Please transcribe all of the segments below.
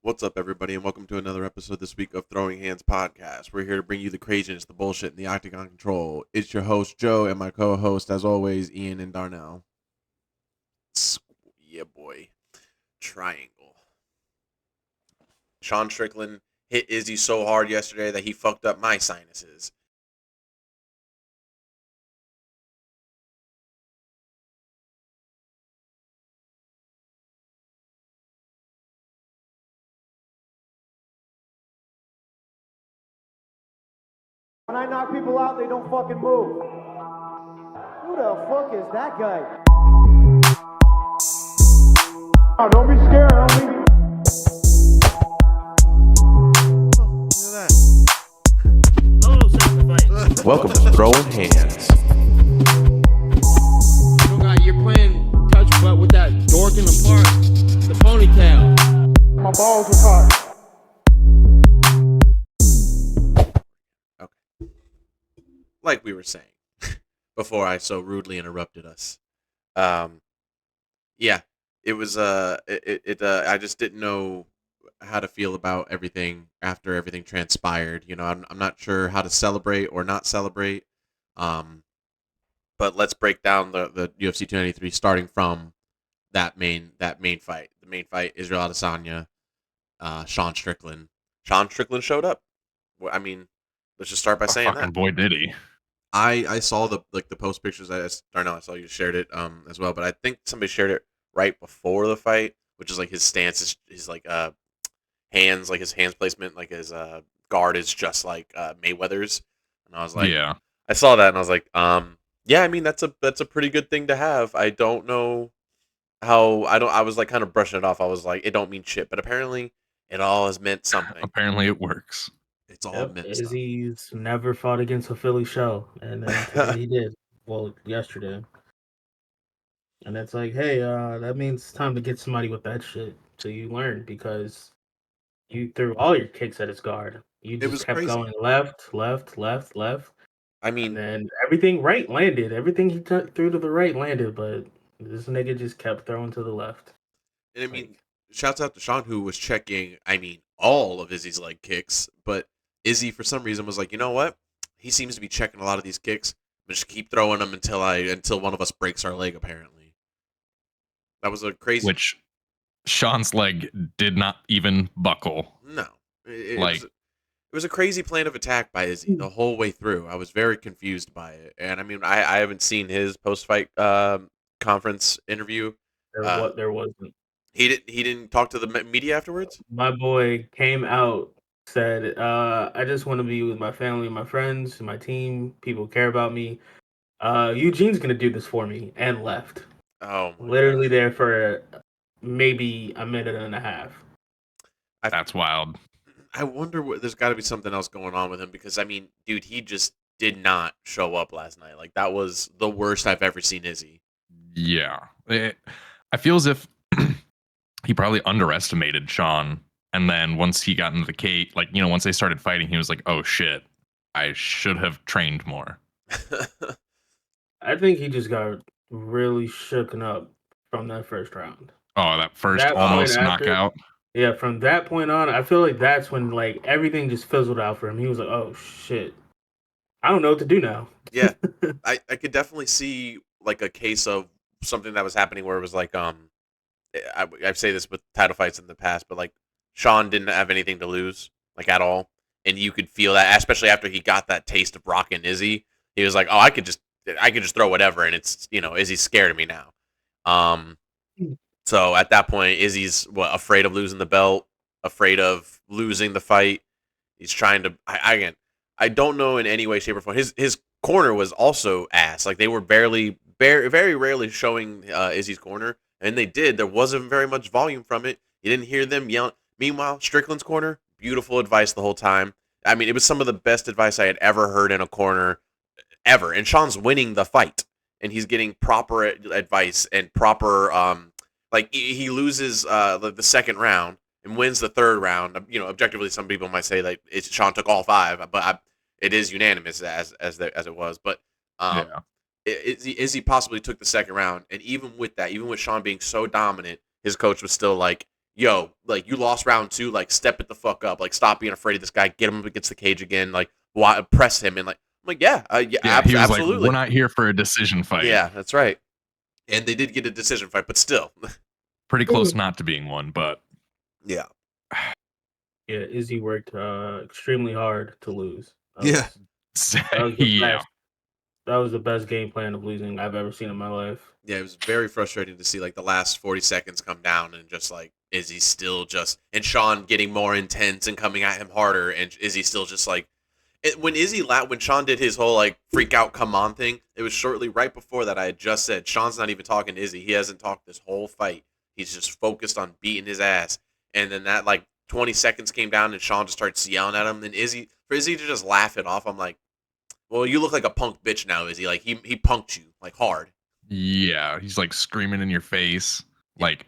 What's up, everybody, and welcome to another episode this week of Throwing Hands Podcast. We're here to bring you the craziness, the bullshit, and the Octagon control. It's your host, Joe, and my co-host, as always, Ian and Darnell. Yeah, boy. Triangle. Sean Strickland hit Izzy so hard yesterday that he fucked up my sinuses. When I knock people out, they don't fucking move. Who the fuck is that guy? Oh, don't be scared, homie. Welcome to Throwing Hands. You're playing touch butt with that dork in the park, the ponytail. My balls are hot. Like we were saying before I so rudely interrupted us. Yeah, it was I just didn't know how to feel about everything after everything transpired. You know, I'm not sure how to celebrate or not celebrate. But let's break down the UFC 293 starting from that main fight. The main fight, Israel Adesanya, Sean Strickland. Sean Strickland showed up. I mean, let's just start by saying Fucking that. boy, did he? I saw the post pictures. Darnell, I saw you shared it as well, but I think somebody shared it right before the fight, which is like his stance, his like hands, like his hands placement, like his guard is just like Mayweather's, and I was like, Yeah. I saw that and I was like, yeah, I mean that's a pretty good thing to have. I don't know how I was like kind of brushing it off. I was like, it don't mean shit, but apparently it all has meant something. Apparently it works. It's all Yep, meant stuff. Izzy's never fought against a Philly show, and then today he did. Well, yesterday, and it's like, hey, that means it's time to get somebody with that shit. So you learn because you threw all your kicks at his guard. You It just was kept crazy. going left, left, left, left, I and mean, then everything right landed. Everything he threw to the right landed, but this nigga just kept throwing to the left. and I mean, shouts out to Sean who was checking. I mean, all of Izzy's leg kicks, but Izzy for some reason was like, you know what? He seems to be checking a lot of these kicks. I'm just keep throwing them until one of us breaks our leg. Apparently, that was a crazy. Which Sean's leg did not even buckle. No, it Like- was a crazy plan of attack by Izzy the whole way through. I was very confused by it, and I mean, I haven't seen his post fight conference interview. There wasn't. He didn't talk to the media afterwards. My boy came out, said, I just want to be with my family, my friends, my team. People care about me. Eugene's going to do this for me, and left. Oh, my Literally God. there for maybe a minute and a half. That's wild. I wonder there's got to be something else going on with him because I mean, dude, he just did not show up last night. Like that was the worst I've ever seen Izzy. Yeah. I feel as if he probably underestimated Sean. And then once he got into the cage, like, you know, once they started fighting, he was like, oh shit, I should have trained more. I think he just got really shooken up from that first round. Oh, that first That almost point after- knockout. Yeah, from that point on, I feel like that's when like everything just fizzled out for him. He was like, oh shit, I don't know what to do now. Yeah, I could definitely see like a case of something that was happening where it was like I say this with title fights in the past, but like Sean didn't have anything to lose like at all, and you could feel that, especially after he got that taste of rocking Izzy. He was like, oh, I could just throw whatever, and it's Izzy's scared of me now. So at that point, Izzy's afraid of losing the belt, afraid of losing the fight. He's trying to. I don't know in any way, shape, or form. His corner was also ass. Like they were very rarely showing Izzy's corner, and they did. There wasn't very much volume from it. You didn't hear them yelling. Meanwhile, Strickland's corner, beautiful advice the whole time. I mean, it was some of the best advice I had ever heard in a corner ever. And Sean's winning the fight, and he's getting proper advice and proper. Like he loses the second round and wins the third round. You know, objectively, some people might say like Sean took all five, but it is unanimous as it was. But Izzy possibly took the second round, and even with that, even with Sean being so dominant, his coach was still like, yo, like you lost round 2, like step it the fuck up, like stop being afraid of this guy, get him up against the cage again, like press him, and like I'm like Yeah, he was like, absolutely, we're not here for a decision fight. yeah, that's right. And they did get a decision fight, but still, Pretty close not to being one, but yeah, Yeah, Izzy worked extremely hard to lose. Yeah. That was the yeah. best. That was the best game plan of losing I've ever seen in my life. yeah, it was very frustrating to see like the last 40 seconds come down and just like is he still just and Sean getting more intense and coming at him harder, and is he still just like when Sean did his whole like freak out come on thing, it was shortly right before that I had just said Sean's not even talking to Izzy. He hasn't talked this whole fight. He's just focused on beating his ass. And then that like 20 seconds came down and Sean just starts yelling at him. And Izzy to just laugh it off, I'm like, well, you look like a punk bitch now, Izzy. Like he punked you like hard. Yeah, he's like screaming in your face. Like,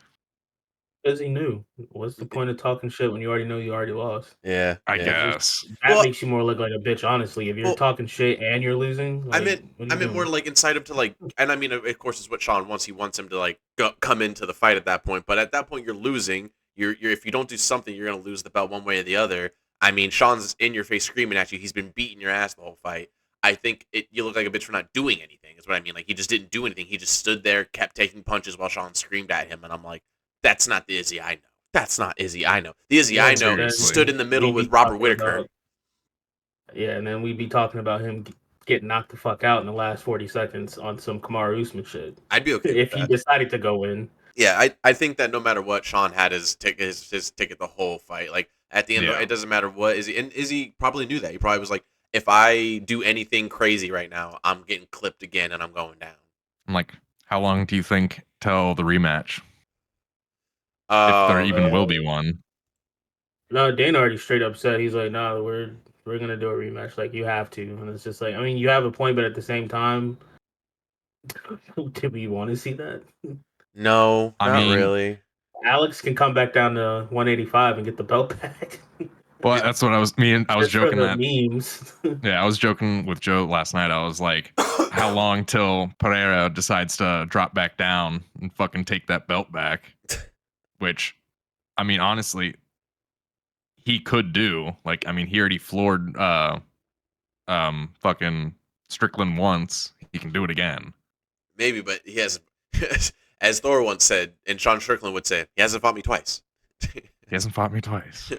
Because he knew. What's the point of talking shit when you already know you already lost? Yeah, I yeah. guess. That Well- makes you more look like a bitch, honestly. If you're Well- talking shit and you're losing, I like, meant what are you doing? more like incite him to like, and I mean, of course, it's what Sean wants. He wants him to like come into the fight at that point. But at that point, you're losing. You're if you don't do something, you're gonna lose the belt one way or the other. I mean, Sean's in your face screaming at you. He's been beating your ass the whole fight. I think you look like a bitch for not doing anything. Is what I mean. Like he just didn't do anything. He just stood there, kept taking punches while Sean screamed at him, and I'm like, that's not the Izzy I know. That's not Izzy I know. The Izzy I know seriously. stood in the middle We'd be with Robert talking Whitaker. about- yeah, and then we'd be talking about him getting knocked the fuck out in the last 40 seconds on some Kamaru Usman shit. I'd be okay If with he that. decided to go in. Yeah, I think that no matter what, Sean had his ticket the whole fight. Like at the end, Yeah. it doesn't matter what Izzy, and Izzy probably knew that. He probably was like, if I do anything crazy right now, I'm getting clipped again and I'm going down. I'm like, how long do you think till the rematch? If there even will be one. No, Dana already straight up said, he's like, nah, we're gonna do a rematch. Like, you have to. And it's just like, I mean, you have a point, but at the same time, do we want to see that? No, I not mean- really. Alex can come back down to 185 and get the belt back. Well, that's what I was Just for joking the that. memes. Yeah, I was joking with Joe last night. I was like, how long till Pereira decides to drop back down and fucking take that belt back? Which, I mean, honestly, he could do. Like, I mean, he already floored fucking Strickland once. He can do it again. Maybe, but he has, as Thor once said, and Sean Strickland would say, he hasn't fought me twice. He hasn't fought me twice.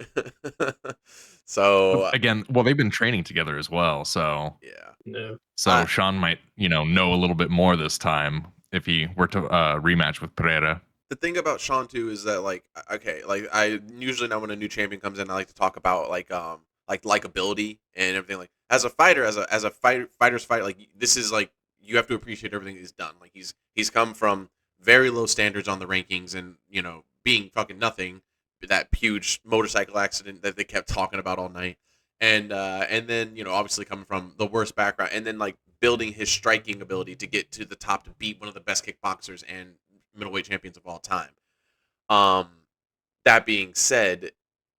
So Again, well, they've been training together as well, so yeah. No. so Sean might, know a little bit more this time if he were to rematch with Pereira. The thing about Sean too is that like okay, like I usually now when a new champion comes in, I like to talk about like likability and everything. Like as a fighter, fighter's fight, like this is like you have to appreciate everything he's done. Like he's come from very low standards on the rankings and being fucking nothing, that huge motorcycle accident that they kept talking about all night, and then obviously coming from the worst background, and then like building his striking ability to get to the top to beat one of the best kickboxers and middleweight champions of all time. That being said,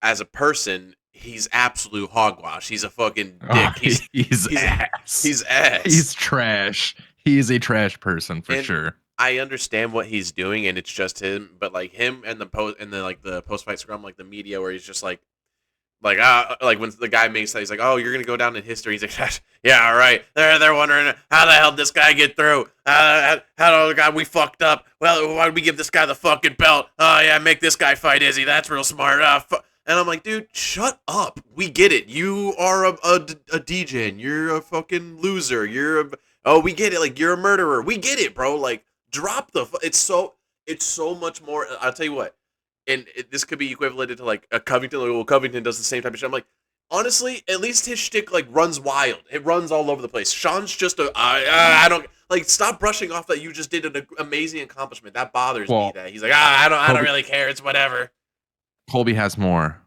as a person, he's absolute hogwash. He's a fucking dick. Oh, he's ass. He's ass. He's trash. He is a trash person for And sure. I understand what he's doing, and it's just him. But like him and the post fight scrum, like the media, where he's just like when the guy makes that, he's like, "Oh, you're gonna go down in history." He's like, "Yeah, all right." They're wondering how the hell did this guy get through? God, we fucked up. Well, why did we give this guy the fucking belt? Oh yeah, make this guy fight Izzy. That's real smart. And I'm like, dude, shut up. We get it. You are a DJ. And you're a fucking loser. We get it. Like you're a murderer. We get it, bro. Like drop the. It's so much more. I'll tell you what. And this could be equivalented to like a Covington. Like, well, Covington does the same type of shit. I'm like, honestly, at least his shtick like runs wild. It runs all over the place. Sean's just I don't like. Stop brushing off that you just did an amazing accomplishment. That bothers me. That he's like, I don't really care. It's whatever. Colby has more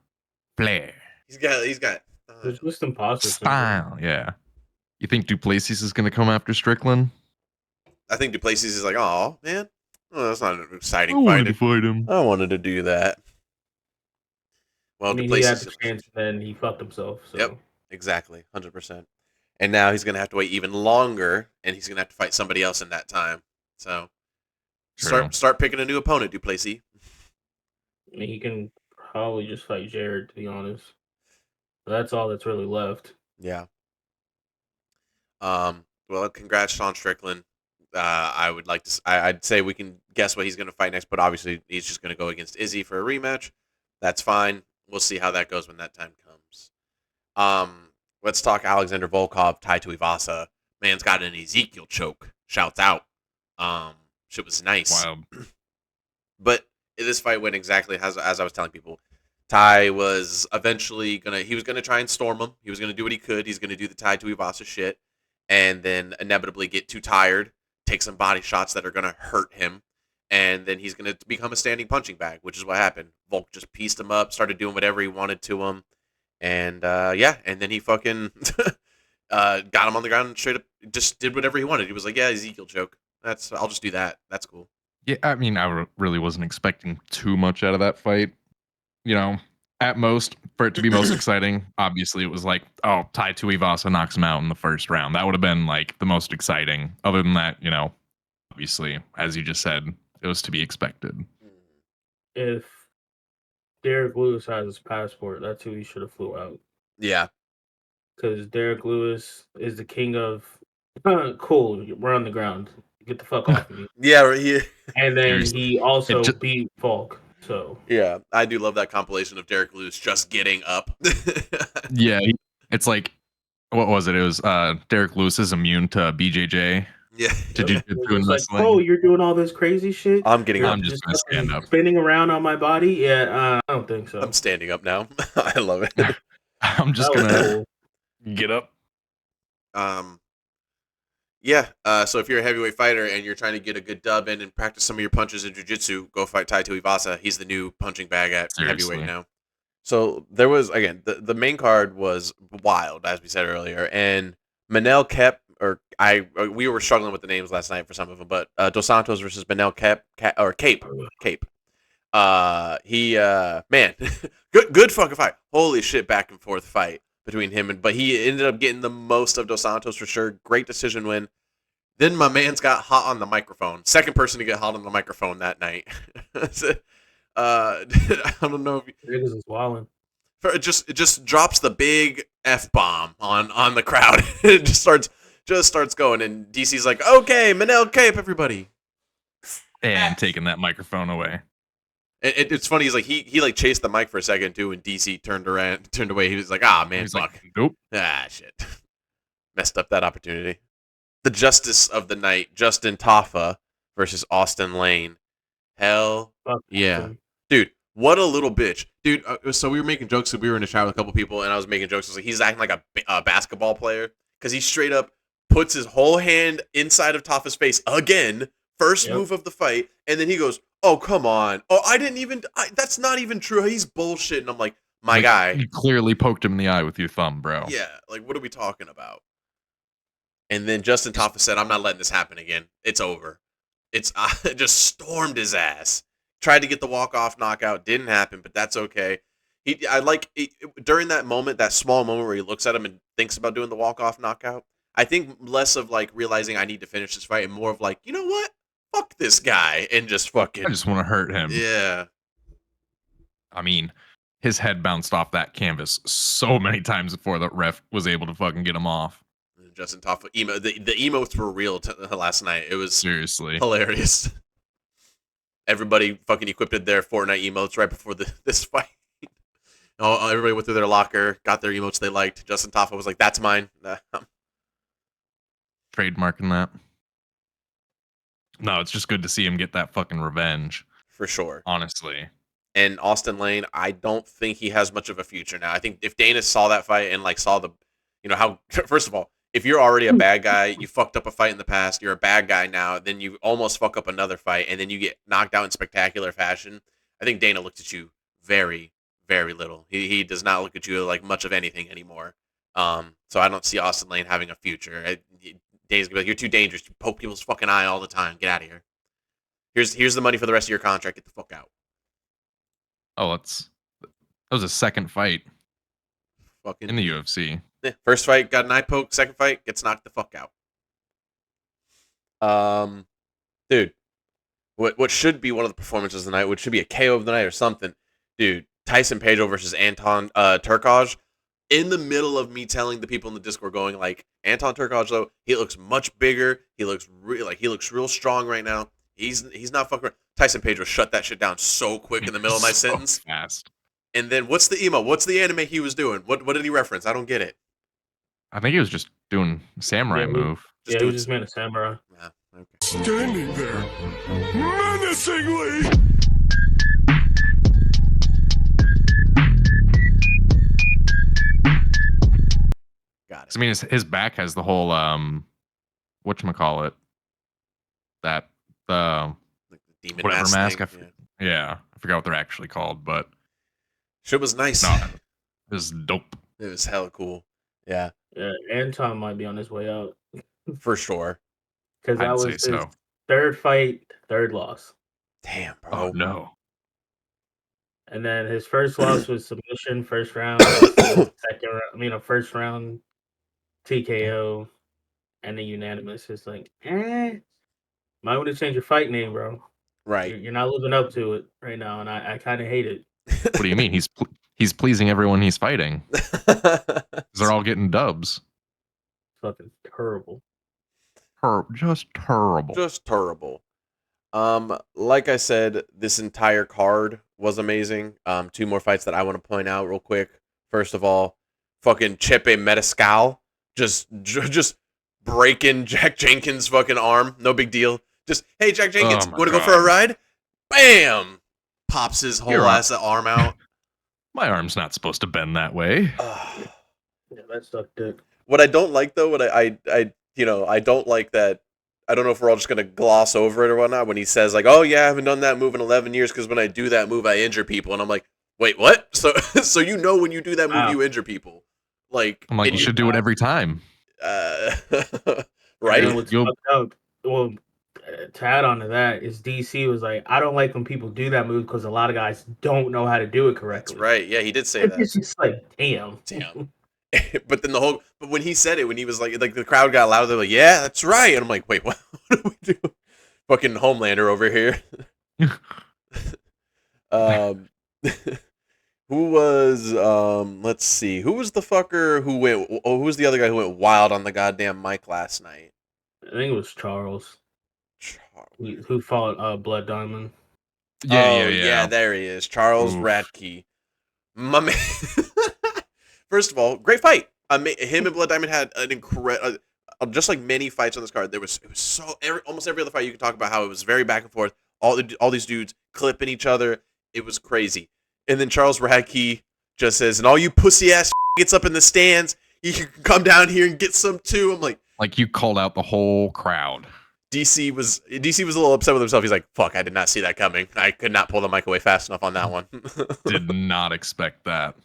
flair, He's got. There's just imposter style. Yeah. You think Duplessis is going to come after Strickland? I think Duplessis is like, oh man, that's not an exciting I wanted fight. to fight him. I wanted to do that. Well, I mean, he had Duplessis. the chance, and then he fucked himself. So. Yep. Exactly, 100%. And now he's gonna have to wait even longer, and he's gonna have to fight somebody else in that time. So True. start picking a new opponent, Duplessis. I mean, he can probably just fight Jared, to be honest. That's all that's really left. Yeah. Well, congrats, Sean Strickland. I would like to. I'd say we can guess what he's going to fight next, but obviously he's just going to go against Izzy for a rematch. That's fine. We'll see how that goes when that time comes. Let's talk Alexander Volkov, Tai Tuivasa. Man's got an Ezekiel choke. Shouts out. Shit was nice. Wild. But this fight went exactly as I was telling people. Ty was eventually gonna try and storm him. He was gonna do what he could. He's gonna do the Tai Tuivasa shit, and then inevitably get too tired, take some body shots that are gonna hurt him, and then he's gonna become a standing punching bag, which is what happened. Volk just pieced him up, started doing whatever he wanted to him, and and then he fucking got him on the ground and straight up just did whatever he wanted. He was like, "Yeah, Ezekiel choke. I'll just do that. That's cool." Yeah, I mean, really wasn't expecting too much out of that fight. You know, at most, for it to be most exciting, obviously it was like, oh, Tai Tuivasa knocks him out in the first round. That would have been like the most exciting. Other than that, obviously, as you just said, it was to be expected. If Derek Lewis has his passport, that's who he should have flew out. Yeah. Because Derek Lewis is the king of cool. We're on the ground. Get the fuck off of me. Yeah, right. And then Seriously. he also beat Falk. So Yeah, I do love that compilation of Derek Lewis just getting up. Yeah, it's like, what was it? It was Derek Lewis is immune to BJJ. Yeah. To jiu-jitsu and like, wrestling. oh, you're doing all this crazy shit. I'm just gonna stand up. Spinning around on my body. Yeah, I don't think so. I'm standing up now. I love it. I'm just gonna get up. Yeah. So if you're a heavyweight fighter and you're trying to get a good dub in and practice some of your punches in jiu-jitsu, go fight Tai Tuivasa. He's the new punching bag at Seriously. heavyweight now. So there was, again, the main card was wild, as we said earlier, and Manel Kep, we were struggling with the names last night for some of them, but Dos Santos versus Manel Cape. Man, good fucking fight. Holy shit, back and forth fight between him but he ended up getting the most of Dos Santos for sure. Great decision win. Then my man's got hot on the microphone. Second person to get hot on the microphone that night. I don't know if Niggas is wilding. it just drops the big F-bomb on the crowd. It just starts going, and DC's like, okay, Manel Cape, everybody. And taking that microphone away. It's funny. He's like he like chased the mic for a second too, and DC turned away. He was like, "Ah, man, fuck, like, nope, shit, messed up that opportunity." The justice of the night, Justin Taffa versus Austin Lane. Hell yeah, dude, what a little bitch, dude. So we were making jokes. We were in the chat with a couple people, and I was making jokes. I was like, he's acting like a basketball player because he straight up puts his whole hand inside of Taffa's face again. First move of the fight, and then he goes, "Oh, come on! Oh, that's not even true. He's bullshit." And I'm like, my guy, you clearly poked him in the eye with your thumb, bro. Yeah, like what are we talking about? And then Justin Taffa said, "I'm not letting this happen again. It's over." It's just stormed his ass. Tried to get the walk-off knockout, didn't happen, but that's okay. During that moment, that small moment where he looks at him and thinks about doing the walk-off knockout. I think less of like realizing I need to finish this fight and more of like, you know what? Fuck this guy and just fucking. I just want to hurt him. Yeah. I mean, his head bounced off that canvas so many times before the ref was able to fucking get him off. Justin Taffa the emotes were real last night. It was seriously hilarious. Everybody fucking equipped their Fortnite emotes right before this fight. Everybody went through their locker, got their emotes they liked. Justin Taffa was like, "That's mine." Trademarking that. No, it's just good to see him get that fucking revenge. For sure. Honestly. And Austin Lane, I don't think he has much of a future now. I think if Dana saw that fight and like saw how, first of all, if you're already a bad guy, you fucked up a fight in the past, you're a bad guy now, then you almost fuck up another fight, and then you get knocked out in spectacular fashion. I think Dana looked at you very, very little. He does not look at you like much of anything anymore. So I don't see Austin Lane having a future. Dana's gonna be like, "You're too dangerous. You poke people's fucking eye all the time. Get out of here. Here's the money for the rest of your contract. Get the fuck out." Oh, that was a second fight fucking in the UFC. Yeah, first fight got an eye poke. Second fight gets knocked the fuck out. Dude, what should be one of the performances of the night, which should be a KO of the night or something, dude. Tyson Pedro versus Anton Turkaj. In the middle of me telling the people in the Discord, going like, Anton Turkaj though, he looks much bigger. He looks he looks real strong right now. He's not fucking around. Tyson Pedro shut that shit down so quick in the middle of my So sentence. fast. And then what's the emo? What's the anime he was doing? What did he reference? I don't get it. I think he was just doing a samurai Yeah, move. Yeah, he was just made a samurai. Yeah, okay. Standing there, menacingly. Got it. I mean, his back has the whole whatchamacallit, that Like the demon whatever mask. thing, Yeah, I forgot what they're actually called, but shit was nice. no, it was dope. It was hella cool. Yeah, Yeah, Anton might be on his way out for sure. because that I'd was say his so. third fight, third loss, Damn, bro. Oh no. and then his first loss was submission, first round, first round TKO, and then unanimous. It's like, might want to change your fight name, bro. Right. You're not living up to it right now, and I kind of hate it. What do you mean? He's pleasing everyone he's fighting. They're all getting dubs. Fucking terrible. Just terrible. Just terrible. Like I said, this entire card was amazing. Two more fights that I want to point out real quick. First of all, fucking Chepe Metascal just breaking Jack Jenkins' fucking arm. No big deal. Just, hey, Jack Jenkins, Oh my want to go God. for a ride? Bam! Pops his whole You're ass arm out. My arm's not supposed to bend that way. Yeah, that sucked dick. What I don't like though, I don't like that. I don't know if we're all just gonna gloss over it or whatnot when he says like, "Oh yeah, I haven't done that move in 11 years because when I do that move, I injure people." And I'm like, "Wait, what?" So you know when you do that move, Wow. you injure people. Like, I'm like, and you should do it every time. right? And what's You'll- fucked up? Well, to add on to that is DC was like, I don't like when people do that move because a lot of guys don't know how to do it correctly. That's right. Yeah, he did say It's that. just like, damn. But then but when he said it, when he was like the crowd got loud, they're like, "Yeah, that's right." And I'm like, "Wait, what? What do we do?" Fucking Homelander over here. Who was let's see, who was the fucker who went? Oh, who was the other guy who went wild on the goddamn mic last night? I think it was Charles who fought Blood Diamond. Yeah, there he is, Charles Oof. Radke. My man. First of all, great fight. Him and Blood Diamond had an incredible, just like many fights on this card. It was so almost every other fight you could talk about how it was very back and forth. All these dudes clipping each other. It was crazy. And then Charles Radke just says, "And all you pussy ass gets up in the stands, you can come down here and get some too." I'm like you called out the whole crowd. DC was a little upset with himself. He's like, "Fuck, I did not see that coming. I could not pull the mic away fast enough on that one." Did not expect that.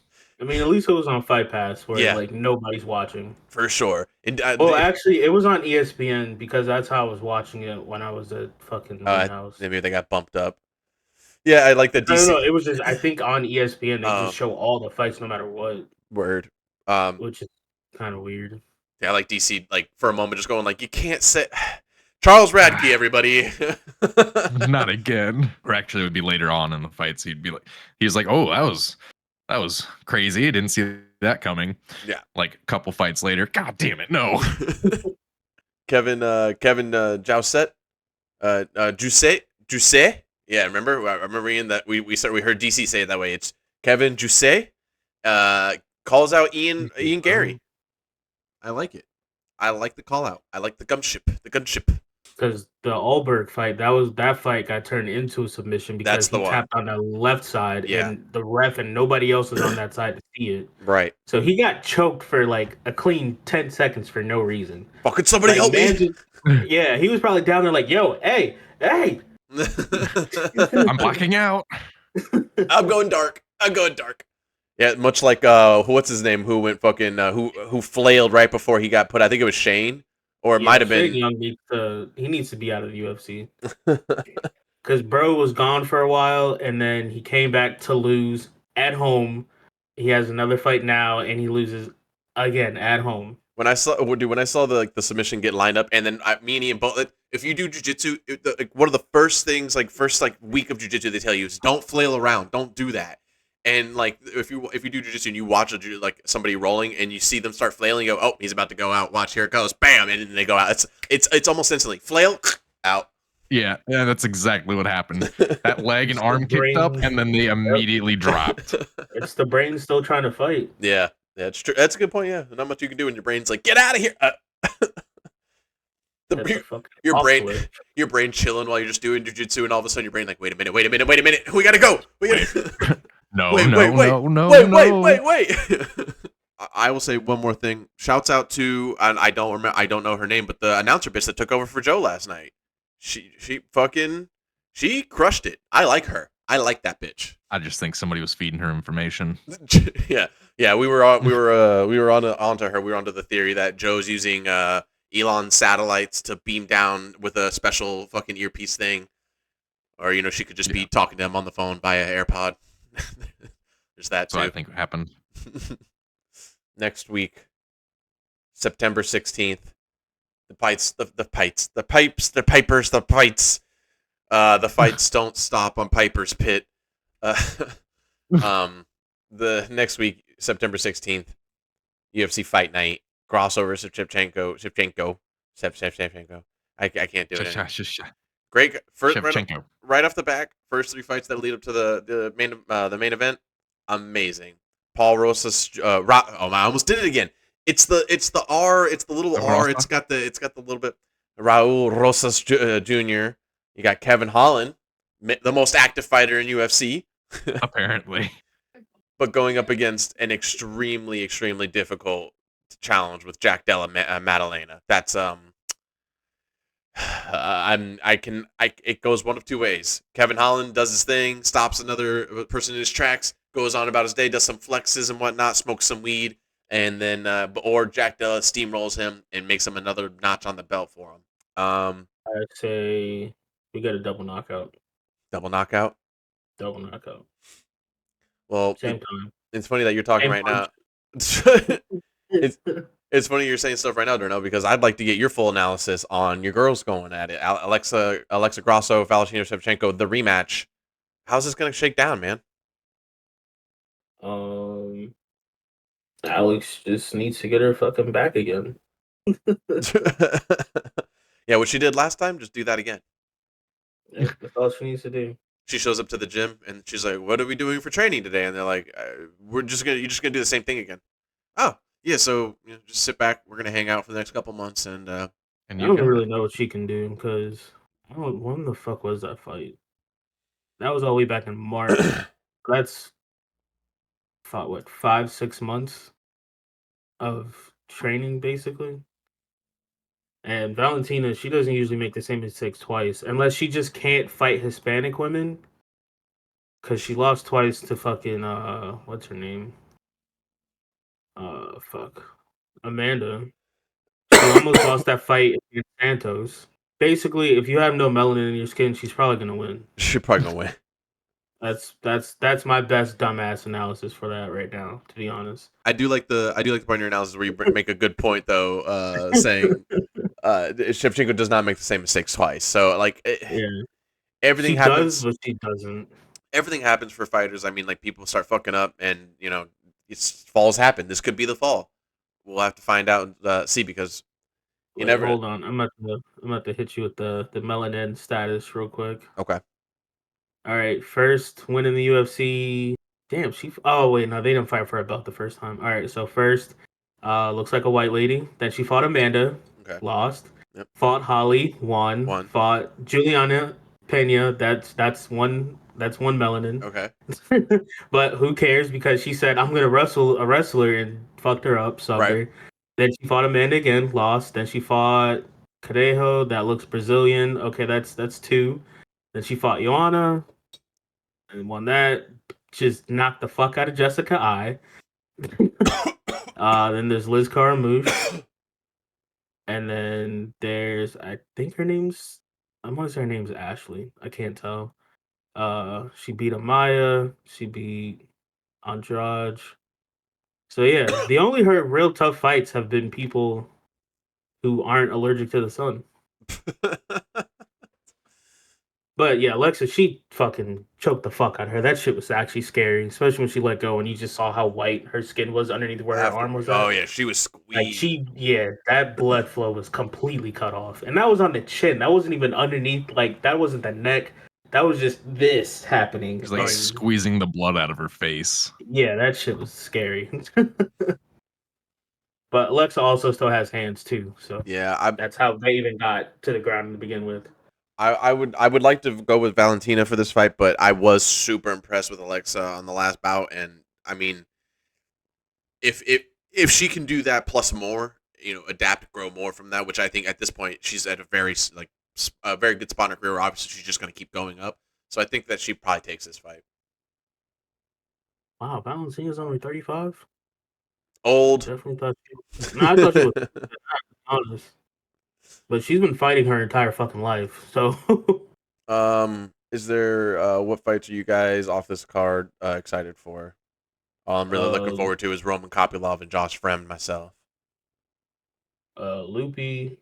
I mean, at least it was on Fight Pass where Yeah. like nobody's watching. For sure. And Well, actually, it was on ESPN because that's how I was watching it when I was at fucking my house. maybe they got bumped up. Yeah, I like the DC No, it was just I think on ESPN they Oh. just show all the fights no matter what, word. which is kind of weird. Yeah, I like DC, like, for a moment, just going, like, you can't say... Charles Radke, everybody. Not again. Or actually, it would be later on in the fights. He's like, oh, that was crazy. I didn't see that coming. Yeah. Like a couple fights later, God damn it, no. Kevin Jousset, Juice. Yeah, remember? I remember reading that we heard DC say it that way. It's Kevin Juice. Calls out Ian Gary. I like it. I like the call out. I like the gunship. Because the Allberg fight, that fight got turned into a submission because That's the he one. tapped on the left side Yeah. and the ref and nobody else was on that side to see it. Right. So he got choked for like a clean 10 seconds for no reason. Fucking somebody Like, help me. imagine- yeah, he was probably down there like, yo, hey. I'm blacking out. I'm going dark. Yeah, much like what's his name? Who went fucking who flailed right before he got put? I think it was Shane, or it might have Shane been. Young needs to be out of the UFC because bro was gone for a while and then he came back to lose at home. He has another fight now and he loses again at home. when I saw the submission get lined up, and then me and Ian both. If you do jujitsu, one of the first things, first week of jujitsu, they tell you is don't flail around, don't do that. And if you do jujitsu and you watch somebody rolling and you see them start flailing, you go, oh, he's about to go out. Watch, here it goes, bam, and then they go out. It's almost instantly flail out. Yeah, that's exactly what happened. That leg and arm kicked up, and then they immediately dropped. It's the brain still trying to fight. Yeah, that's true. That's a good point. Yeah, not much you can do when your brain's like, get out of here. Your brain chilling while you're just doing jujitsu, and all of a sudden your brain like, wait a minute, we gotta go. No. Wait. I will say one more thing. Shouts out to, and I don't know her name, but the announcer bitch that took over for Joe last night. She crushed it. I like her. I like that bitch. I just think somebody was feeding her information. Yeah. We were onto her. We were onto the theory that Joe's using Elon satellites to beam down with a special fucking earpiece thing, or she could just be talking to him on the phone via AirPod. There's that too. So I think happened next week, September 16th. The fights don't stop on Piper's Pit. The next week, September 16th, UFC Fight Night, Grosso versus Shevchenko. I can't do it. Great. Right off the back, first 3 fights that lead up to the main event, amazing. Paul Rosas. I almost did it again. It's the R. It's the little R. It's got the little bit. Raul Rosas Jr. You got Kevin Holland, the most active fighter in UFC, apparently, but going up against an extremely, extremely difficult challenge with Jack Della Maddalena. That's it goes one of two ways. Kevin Holland does his thing, stops another person in his tracks, goes on about his day, does some flexes and whatnot, smokes some weed, and then or Jack Della steamrolls him and makes him another notch on the belt for him. I'd say we got a double knockout. Double knockout. Well, same time. It's funny that you're talking right now. It's funny you're saying stuff right now, Darnell, because I'd like to get your full analysis on your girls going at it. Alexa Grasso, Valentina Shevchenko, the rematch. How's this going to shake down, man? Alex just needs to get her fucking back again. Yeah, what she did last time, just do that again. That's all she needs to do. She shows up to the gym and she's like, "What are we doing for training today?" And they're like, you're just gonna do the same thing again." Oh, yeah. So just sit back. We're gonna hang out for the next couple months, and I don't really know what she can do because when the fuck was that fight? That was all the way back in March. That's 5-6 months of training basically. And Valentina, she doesn't usually make the same mistakes twice, unless she just can't fight Hispanic women. Because she lost twice to fucking, what's her name? Amanda. She almost lost that fight against Santos. Basically, if you have no melanin in your skin, she's probably going to win. She's probably going to win. That's my best dumbass analysis for that right now, to be honest. I do like the part of your analysis where you make a good point though, saying Shevchenko does not make the same mistakes twice. So everything happens, but she doesn't. Everything happens for fighters. I mean, people start fucking up, and falls happen. This could be the fall. We'll have to find out and see because you never. Hold on, I'm about to hit you with the melanin status real quick. Okay. All right, first win in the UFC. Damn, oh wait, no, they didn't fight for a belt the first time. All right, so first, looks like a white lady. Then she fought Amanda, lost. Yep. Fought Holly, won. Fought Juliana Pena. That's one melanin. Okay. But who cares? Because she said I'm gonna wrestle a wrestler and fucked her up. Right. Then she fought Amanda again, lost. Then she fought Cadejo. That looks Brazilian. Okay, that's 2. Then she fought Joanna and won that. Just knocked the fuck out of Jessica I. Then there's Liz Caramouche. And then there's, I want to say her name's Ashley. I can't tell. She beat Amaya. She beat Andrade. So yeah, the only her real tough fights have been people who aren't allergic to the sun. But yeah, Alexa, she fucking choked the fuck out of her. That shit was actually scary, especially when she let go and you just saw how white her skin was underneath where her arm was Oh at. yeah, she was Like squeezed. that blood flow was completely cut off, and that was on the chin. That wasn't even underneath. Like that wasn't the neck. That was just this happening. He's like And squeezing the blood out of her face. yeah, that shit was scary. But Alexa also still has hands too, so Yeah, that's how they even got to the ground to begin with. I would like to go with Valentina for this fight, but I was super impressed with Alexa on the last bout, and I mean, if she can do that plus more, adapt, grow more from that, which I think at this point she's at a a very good spot in her career. Obviously, she's just going to keep going up, so I think that she probably takes this fight. Wow, Valentina's only 35. Old. Definitely thought she. No, I thought she was honest, but she's been fighting her entire fucking life. So Is there what fights are you guys off this card excited for? All I'm really looking uh, forward to is Roman Kopylov and Josh Fremd myself. Loopy,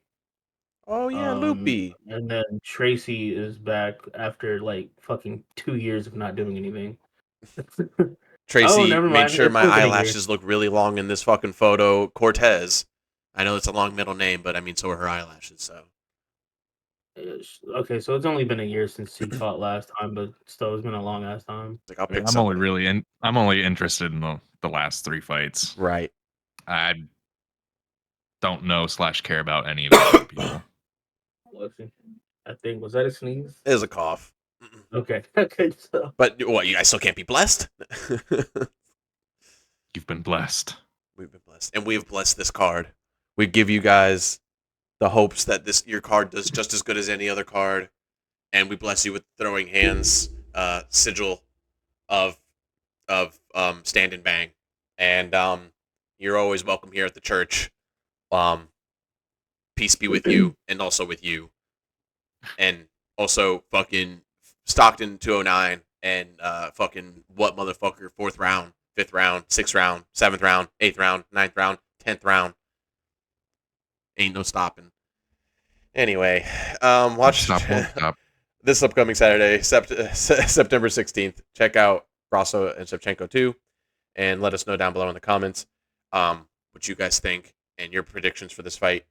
Oh yeah, Loopy. and then Tracy is back after like fucking 2 years of not doing anything. Oh, Tracy never made mind. sure It's my only been a year. eyelashes look really long in this fucking photo. Cortez. I know it's a long middle name, but I mean, so are her eyelashes. So Okay, so it's only been a year since he fought last time, but still, it's been a long ass time. like I'll I mean, pick I'm only somebody. really in. I'm only interested in the last 3 fights. Right. I don't know / care about any of the other people. Let's see. I think was that a sneeze? It is a cough. Okay, okay. So But what? You guys still can't be blessed. You've been blessed. We've been blessed, and we've blessed this card. We give you guys the hopes that your card does just as good as any other card, and we bless you with throwing hands sigil of stand and bang, and you're always welcome here at the church. Peace be with you, and also with you, and also fucking Stockton 209, and fucking what motherfucker 4th round, 5th round, 6th round, 7th round, 8th round, 9th round, 10th round. Ain't no stopping. Anyway, watch Won't stop. this upcoming Saturday, September 16th. Check out Brasso and Shevchenko 2, and let us know down below in the comments what you guys think and your predictions for this fight,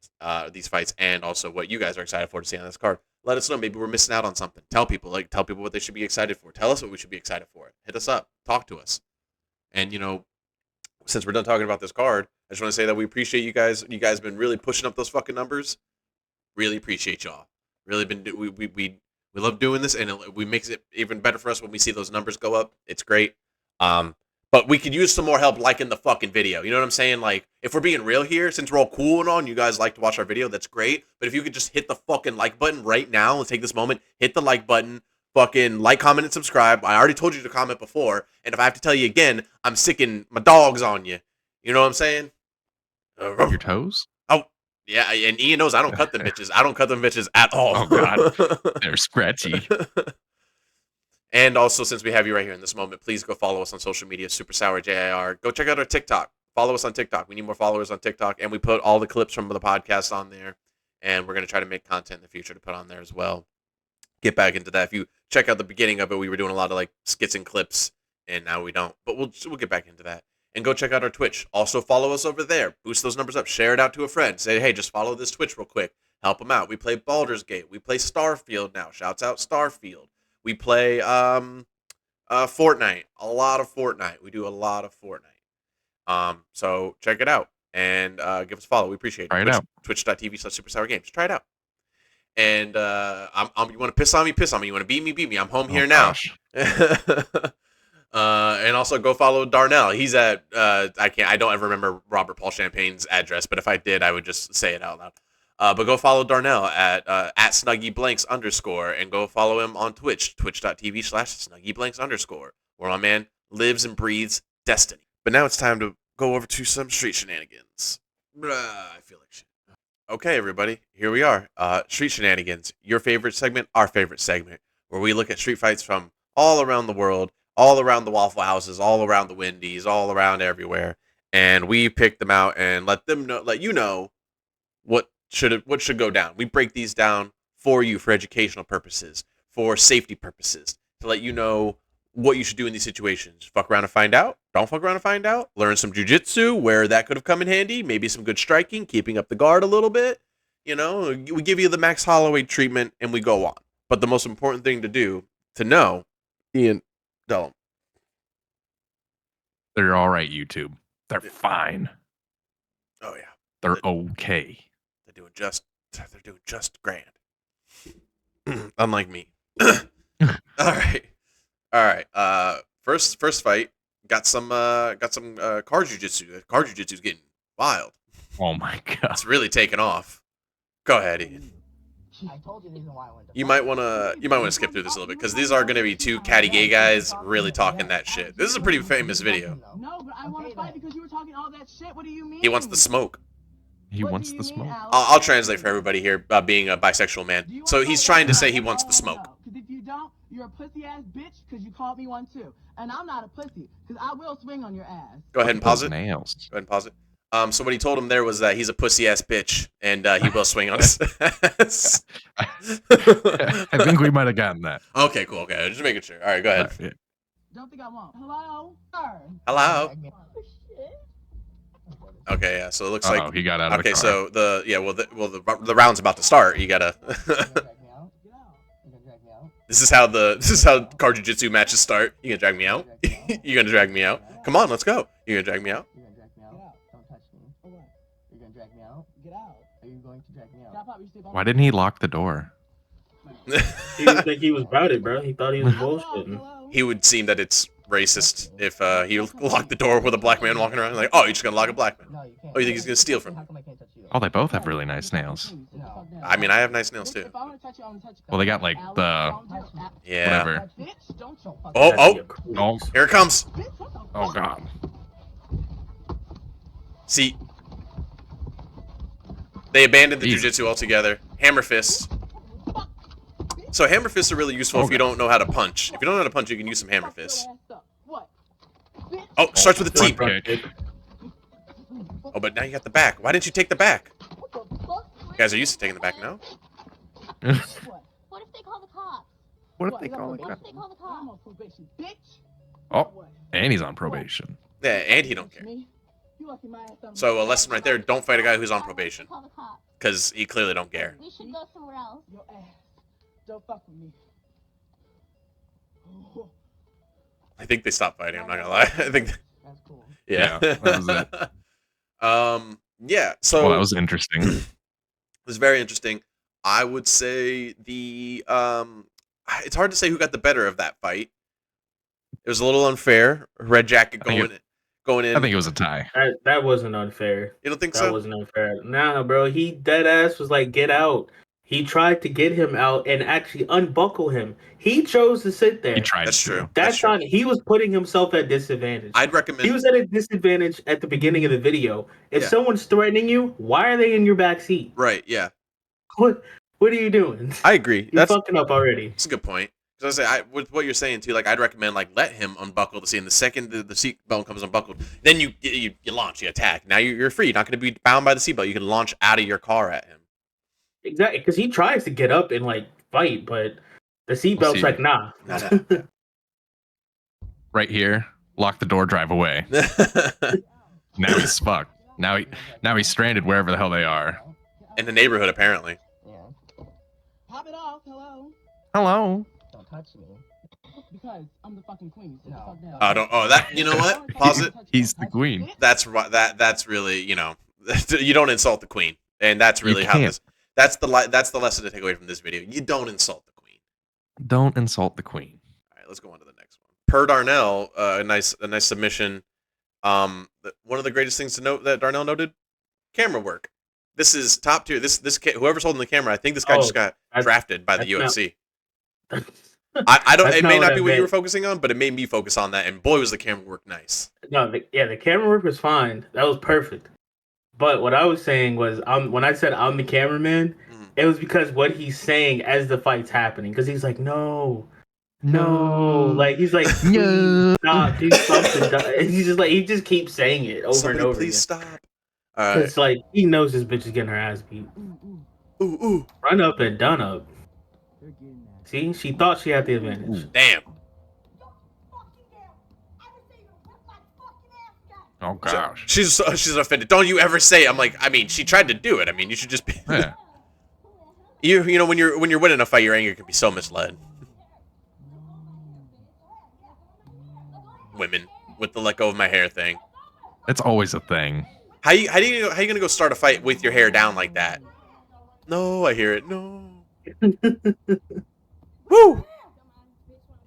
these fights, and also what you guys are excited for to see on this card. Let us know. Maybe we're missing out on something. Tell people what they should be excited for. Tell us what we should be excited for. Hit us up. Talk to us. And since we're done talking about this card, I just want to say that we appreciate you guys. You guys have been really pushing up those fucking numbers. Really appreciate y'all. Really been we love doing this, and we makes it even better for us when we see those numbers go up. It's great. But we could use some more help liking the fucking video. You know what I'm saying? Like, if we're being real here, since we're all cool and all, and you guys like to watch our video, that's great. But if you could just hit the fucking like button right now, let's take this moment, hit the like button, fucking like, comment, and subscribe. I already told you to comment before, and if I have to tell you again, I'm sicking my dogs on you. You know what I'm saying? Your toes? Oh, yeah, and Ian knows I don't cut them bitches. I don't cut them bitches at all. Oh god, they're scratchy. And also, since we have you right here in this moment, please go follow us on social media, SuperSour JIR. Go check out our TikTok. Follow us on TikTok. We need more followers on TikTok, and we put all the clips from the podcast on there. And we're going to try to make content in the future to put on there as well. Get back into that. If you check out the beginning of it, we were doing a lot of like skits and clips, and now we don't. But we'll get back into that. And go check out our Twitch. Also follow us over there. Boost those numbers up. Share it out to a friend. Say, hey, just follow this Twitch real quick. Help them out. We play Baldur's Gate. We play Starfield now. Shouts out Starfield. We play Fortnite. A lot of Fortnite. We do a lot of Fortnite. So check it out and give us a follow. We appreciate it. Try it out. Twitch.tv/SuperSour Games. Try it out. And you want to piss on me? Piss on me. You want to beat me? Beat me. I'm home here now. And also go follow Darnell. He's at I don't ever remember Robert Paul Champagne's address, but if I did, I would just say it out loud. But go follow Darnell at @SnuggyBlanks_, and go follow him on Twitch, twitch.tv/SnuggyBlanks_, where my man lives and breathes Destiny. But now it's time to go over to some street shenanigans. I feel like shit. Okay, everybody, here we are. Street shenanigans, your favorite segment, our favorite segment, where we look at street fights from all around the world, all around the Waffle Houses, all around the Wendy's, all around everywhere, and we pick them out and let you know what should go down. We break these down for you for educational purposes, for safety purposes, to let you know what you should do in these situations. Fuck around and find out. Don't fuck around and find out. Learn some jujitsu where that could have come in handy. Maybe some good striking, keeping up the guard a little bit. You know, we give you the Max Holloway treatment and we go on. But the most important thing to know, Ian, tell them. They're all right, YouTube. They're fine. Oh yeah, They're okay. they're doing just grand. Unlike me. All right. First fight got some car jujitsu. Car jujitsu's getting wild. Oh my god. It's really taking off. Go ahead, Ian. I told you the reason why I went to You might wanna skip through this a little bit because these are gonna be two catty gay guys really talking that shit. This is a pretty famous video. No, but I want to fight because you were talking all that shit. What do you mean? He wants the smoke. He wants the smoke. I'll translate for everybody here, being a bisexual man. So he's trying to say he wants the smoke. Because if you don't, you're a pussy ass bitch because you called me one too. And I'm not a pussy because I will swing on your ass. Go ahead and pause it. Nails. Go ahead and pause it. So what he told him there was that he's a pussy ass bitch and he will swing on his ass. I think we might have gotten that. Okay, cool. Okay, just making sure. All right, go ahead. Yeah. Don't think I won't. Hello? Sir. Hello. Oh, shit. Okay, yeah. So it looks Oh, like he got out of the okay. car. So the round's about to start. You gotta. You gonna drag me out? Get out. You gonna drag me out? This is how car jiu-jitsu matches start. You gonna drag me out? You gonna drag me out? Come on, let's go. You gonna drag me out? You're gonna drag me out? Don't touch me. You're gonna drag me out? Get out. Are you going to drag me out? Why didn't he lock the door? He didn't think he was about it, bro. He thought he was bullshitting. He would seem that it's racist if he locked the door with a black man walking around. Like, oh, you're just gonna lock a black man? No, you can't. Oh, you think he's gonna steal from How you? come I can't touch you? Oh, they both have really nice nails. No. I mean, I have nice nails too. If I wanna touch you, I'm gonna touch you. Well, they got like the Yeah. whatever. Bitch, don't you fucking- Oh, Oh, here it comes. Bitch, what the oh fuck? god. See, they abandoned the Jesus. jujitsu altogether. Hammer fists. So hammer fists are really useful if you don't know how to punch. If you don't know how to punch, you can use some hammer fists. What? Bitch. Oh, starts with a T. Front kick. Oh, but now you got the back. Why didn't you take the back? What the fuck? You guys are used to taking the back now. What? What if they call the cops? What if they call it? What if they call the I'm cops? on probation, bitch. Oh, What? and he's on probation. Yeah, and he don't care. Me? You lucky my ass don't- So a lesson right there: don't fight a guy who's on Why would they probation, Call the cops. because he clearly don't care. We should go somewhere else. Your ass. Don't fuck with me. Oh, I think they stopped fighting. I'm not gonna lie. I think, that's cool. yeah. Yeah, that was it. Yeah. So Well, that was interesting. it was very interesting. I would say it's hard to say who got the better of that fight. It was a little unfair. Red Jacket I think going in. I think it was a tie. That wasn't unfair. You don't think That so? wasn't unfair. Nah, bro. He dead ass was like, get out. He tried to get him out and actually unbuckle him. He chose to sit there. He tried. That's to. true. That's true. not. He was putting himself at disadvantage. I'd recommend. He was at a disadvantage at the beginning of the video. If Yeah. someone's threatening you, why are they in your back seat? Right. Yeah. What are you doing? I agree. You're That's fucking up already. a good point. Because I say, with what you're saying too, like I'd recommend like let him unbuckle the seat. And the second the seatbelt comes unbuckled, then you launch, you attack. Now you're free. You're not going to be bound by the seatbelt. You can launch out of your car at him. Exactly, because he tries to get up and like fight, but the seatbelt's see. like, nah. Nah. Right here. Lock the door. Drive away. Now he's fucked. Now he's stranded wherever the hell they are. In the neighborhood, apparently. Yeah. Pop it off. Hello. Hello. Don't touch me. Because I'm the fucking queen. Sit the fuck down. Don't. Oh, that. You know what? Pause it. He's the queen. That's right. That's really, you don't insult the queen, and that's really how can't. this. That's the lesson to take away from this video. You don't insult the queen. Don't insult the queen. All right, let's go on to the next one. Per Darnell, a nice submission. One of the greatest things to note that Darnell noted, camera work. This is top tier. Whoever's holding the camera, I think this guy just got drafted by the UFC. I don't. That's It may not not what be I what you were meant. focusing on, but it made me focus on that. And boy, was the camera work nice. No, the camera work was fine. That was perfect. But what I was saying was, when I said I'm the cameraman, it was because what he's saying as the fight's happening. Because he's like, no, No, like he's like, please No. stop, do something. And he's just like he just keeps saying it over Somebody and over please again. stop. All right. Because like he knows this bitch is getting her ass beat. Ooh, ooh. Run up and done up. See, she thought she had the advantage. Damn. Oh gosh. She's offended. Don't you ever say it. I'm like, I mean, she tried to do it. I mean, you should just be. Yeah. You know when you're winning a fight, your anger can be so misled. Women with the let go of my hair thing. It's always a thing. How you gonna go start a fight with your hair down like that? No, I hear it. No. Woo.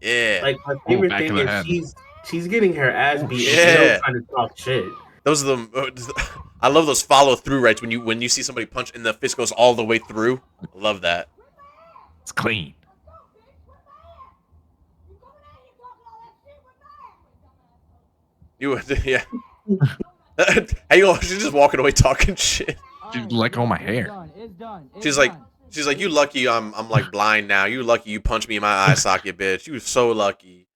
Yeah. Like my favorite back thing of the head. is she's getting her ass beat and Yeah. still trying to talk shit. Those are the. I love those follow through rights when you see somebody punch and the fist goes all the way through. I love that. It's clean. You yeah. How you going? She's just walking away talking shit. Dude, let go of my hair. She's like, you lucky I'm like blind now. You lucky you punched me in my eye socket, bitch. You so lucky.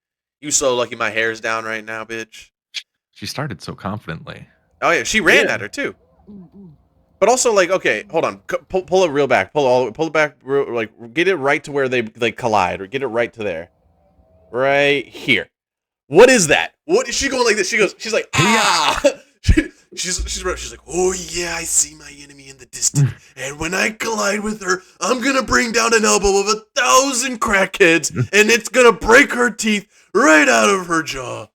You so lucky my hair's down right now, bitch. She started so confidently. Oh yeah, she ran at her too. But also like, okay, hold on, pull it real back, pull it back, like get it right to where they collide, or get it right to there, right here. What is that? What is she going like this? She's like, ah. She's like, oh yeah, I see my enemy in the distance, and when I collide with her, I'm gonna bring down an elbow of 1,000 crackheads, and it's gonna break her teeth right out of her jaw.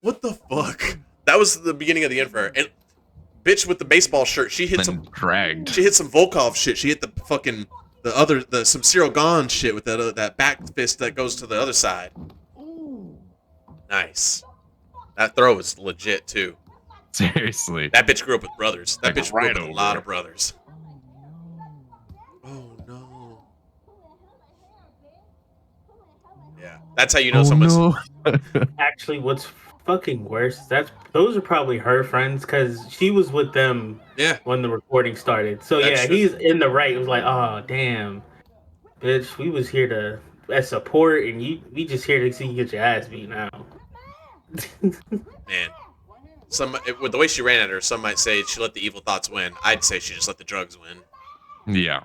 What the fuck? That was the beginning of the end for her. And bitch with the baseball shirt, she hit Then some dragged. She hit some Volkov shit. She hit the fucking some Cyril Gahn shit with that back fist that goes to the other side. Nice. That throw is legit too. Seriously. That bitch grew up with brothers. That Like bitch grew right up with a over. lot of brothers. Oh no. Yeah, that's how you know someone's. no. Actually, what's fucking worse? Those are probably her friends because she was with them Yeah. when the recording started. So That's yeah, true. he's in the right. It was like, oh damn, bitch, we was here to as support, and we just here to see you get your ass beat now. Man. With the way she ran at her, some might say she let the evil thoughts win. I'd say she just let the drugs win. Yeah.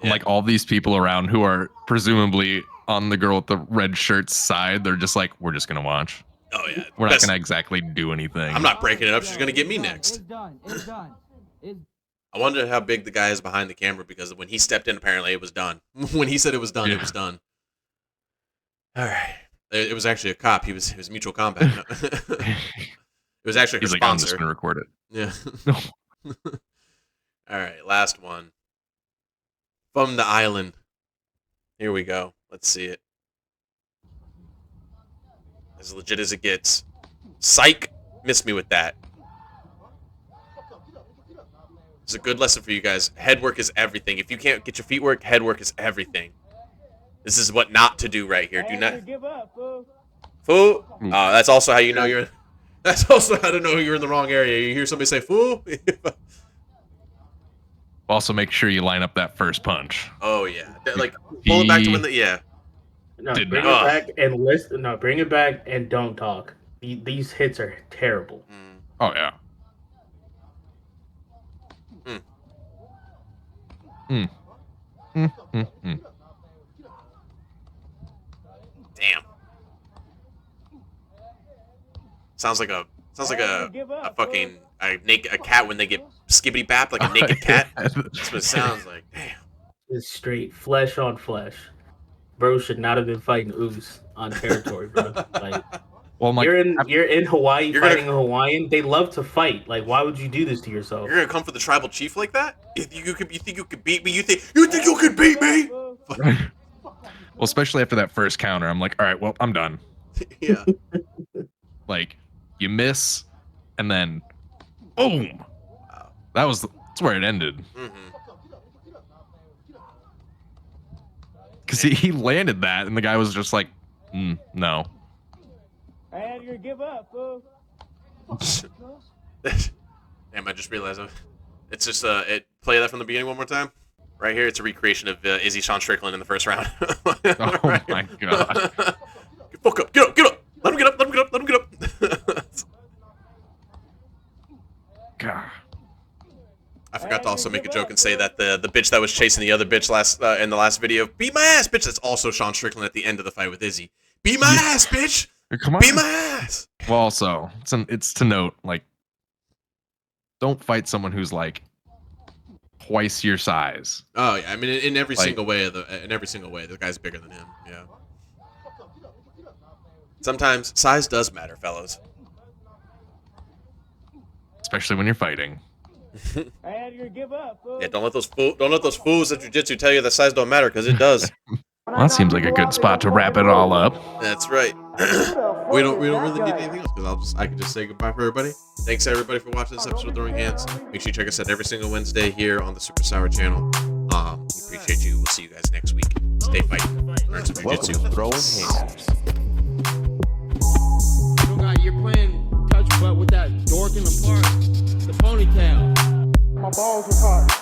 Yeah. Like all these people around who are presumably on the girl with the red shirt's side, they're just like, we're just gonna watch. Oh yeah. We're not Best- gonna exactly do anything. I'm not breaking it up. She's gonna get me next. It's done. It's done. I wonder how big the guy is behind the camera, because when he stepped in, apparently it was done. When he said it was done, it was done. All right. It was actually a cop. He was mutual combat. It was actually her He's like, I'm just sponsor. gonna record it. Yeah. No. All right, last one. From the island. Here we go. Let's see it. As legit as it gets. Psych. Missed me with that. It's a good lesson for you guys. Head work is everything. If you can't get your feet work, head work is everything. This is what not to do right here. Do not. Give up, fool. Fool. That's also how you know you're. That's also how to know you're in the wrong area. You hear somebody say "fool." Also, make sure you line up that first punch. Oh yeah, like pull it back to when the No, Did bring not. it back and listen. No, bring it back and don't talk. These hits are terrible. Oh yeah. Damn. Sounds like a fucking a cat when they get skibbity bap like a naked cat. That's what it sounds like. Damn. It's straight flesh on flesh. Bro should not have been fighting Ooze on territory, bro. Like, Well, I'm like, you're in Hawaii You're fighting gonna- a Hawaiian. They love to fight. Like, why would you do this to yourself? You're gonna come for the tribal chief like that? You think you could beat me? You think you could beat me? well, especially after that first counter, I'm like, all right, well, I'm done. Yeah. Like, you miss, and then, boom. That's where it ended. Mm-hmm. Because he landed that, and the guy was just like, no. And you're gonna give up, fool. Damn, I just realized it's just play that from the beginning one more time? Right here, it's a recreation of Izzy Sean Strickland in the first round. Oh my god. Fuck up. Get up. Get up. Let him get up. Let him get up. Let him get up. God. I forgot to also make a joke and say that the bitch that was chasing the other bitch in the last video, beat my ass, bitch. That's also Sean Strickland at the end of the fight with Izzy. Beat my ass, bitch. Come on. Beat my ass. Well, also, it's to note, like, don't fight someone who's like twice your size. Oh yeah, I mean in every Like- single way, the guy's bigger than him. Yeah. Sometimes size does matter, fellas. Especially when you're fighting. And you give up, fool. Yeah, don't let those fools at jiu-jitsu tell you that size don't matter, because it does. Well, that seems like a good spot to wrap it all up. That's right. we don't really need anything else, because I can just say goodbye for everybody. Thanks everybody for watching this episode of Throwing Hands. Make sure you check us out every single Wednesday here on the SuperSour channel. We appreciate you. We'll see you guys next week. Stay fighting. Learn some jiu-jitsu. Throwing Hands. You know, you're playing touch butt with that dork in the park, the ponytail. My balls was hot.